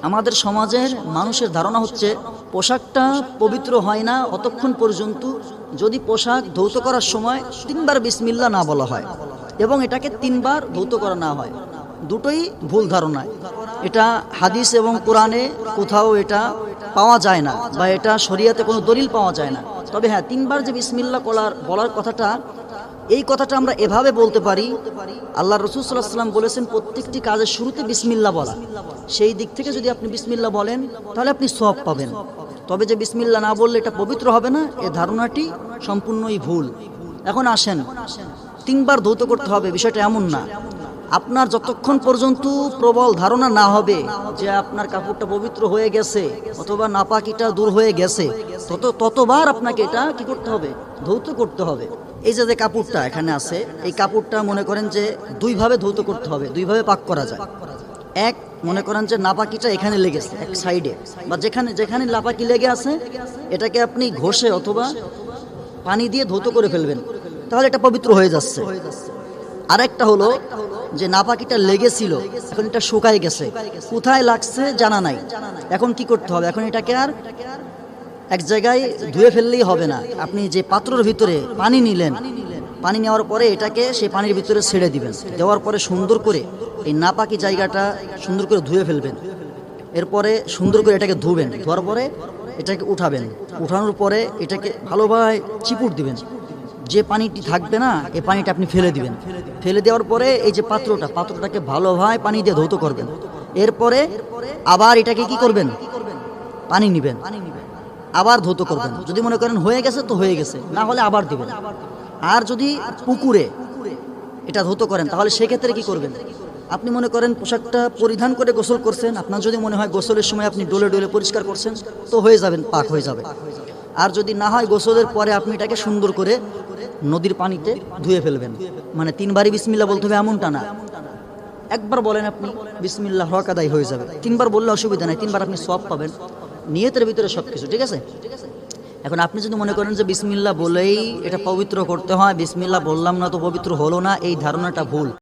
আমাদের সমাজের মানুষের ধারণা হচ্ছে পোশাকটা পবিত্র হয় না অতক্ষণ পর্যন্ত যদি পোশাক ধৌত করার সময় 3 বার বিসমিল্লাহ না বলা হয় এবং এটাকে 3 বার ধৌত করা না হয়। দুটোই ভুল ধারণা। এটা হাদিস এবং কোরআনে কোথাও এটা পাওয়া যায় না, বা এটা শরিয়াতে কোনো দলিল পাওয়া যায় না। তবে হ্যাঁ, 3 বার যে বিসমিল্লাহ বলার কথাটা, এই কথাটা আমরা এভাবে বলতে পারি, আল্লাহ রাসূল সাল্লাল্লাহু আলাইহি ওয়াসাল্লাম বলেছেন প্রত্যেকটি কাজের শুরুতে বিসমিল্লাহ বলা। সেই দিক থেকে যদি আপনি বিসমিল্লাহ বলেন তাহলে আপনি সওয়াব পাবেন। তবে যে বিসমিল্লাহ না বললে এটা পবিত্র হবে না, এই ধারণাটি সম্পূর্ণই ভুল। এখন আসেন, 3 বার ধৌত করতে হবে বিষয়টা এমন না। আপনার যতক্ষণ পর্যন্ত প্রবল ধারণা না হবে যে আপনার কাপড়টা পবিত্র হয়ে গেছে অথবা নাপাকিটা দূর হয়ে গেছে, ততবার আপনাকে এটা কি করতে হবে? ধৌত করতে হবে। এই যে কাপড়টা এখানে আছে, এই কাপড়টা মনে করেন যে 2 ভাবে ধৌত করতে হবে, 2 ভাবে পাক করা যায়। এক, মনে করেন যে নাপাকিটা এখানে লেগেছে এক সাইডে, বা যেখানে যেখানে নাপাকি লেগে আছে এটাকে আপনি ঘষে অথবা পানি দিয়ে ধৌত করে ফেলবেন, তাহলে এটা পবিত্র হয়ে যাচ্ছে। আরেকটা হলো যে নাপাকিটা লেগেছিল, এখন এটা শুকায় গেছে, কোথায় লাগছে জানা নাই, এখন কি করতে হবে? এখন এটাকে আর এক জায়গায় ধুয়ে ফেললেই হবে না। আপনি যে পাত্রের ভিতরে পানি নিলেন, পানি নেওয়ার পরে এটাকে সেই পানির ভিতরে ছেড়ে দিবেন, দেওয়ার পরে সুন্দর করে এই নাপাকি জায়গাটা সুন্দর করে ধুয়ে ফেলবেন। এরপরে সুন্দর করে এটাকে ধুবেন, ধোয়ার পরে এটাকে উঠাবেন, উঠানোর পরে এটাকে ভালোভাবে চিপুট দিবেন। যে পানিটি থাকবে না এই পানিটা আপনি ফেলে দিবেন। ফেলে দেওয়ার পরে এই যে পাত্রটাকে ভালোভাবে পানি দিয়ে ধৌত করবেন। এরপরে আবার এটাকে কি করবেন? পানি নিবেন, আবার ধৌত করবেন। যদি মনে করেন হয়ে গেছে তো হয়ে গেছে, না হলে আবার দিবেন। আর যদি পুকুরে এটা ধৌত করেন তাহলে সেক্ষেত্রে কি করবেন? আপনি মনে করেন পোশাকটা পরিধান করে গোসল করছেন, আপনার যদি মনে হয় গোসলের সময় আপনি ডলে ডলে পরিষ্কার করছেন তো হয়ে যাবেন, পাক হয়ে যাবে। আর যদি না হয় গোসলের পরে আপনি এটাকে সুন্দর করে নদীর পানিতে ধুয়ে ফেলবেন। মানে 3 বারই বিসমিল্লাহ বলতে হবে এমনটা না। একবার বলেন আপনি বিসমিল্লাহ, হক আদায় হয়ে যাবে। 3 বার বললে অসুবিধা নাই, 3 বার আপনি সওয়াব পাবেন, নিয়তের ভিতরে সব কিছু ঠিক আছে। এখন আপনি যদি মনে করেন যে বিসমিল্লাহ বলেই এটা পবিত্র করতে হয়, বিসমিল্লাহ বললাম না তো পবিত্র হলো না, এই ধারণাটা ভুল।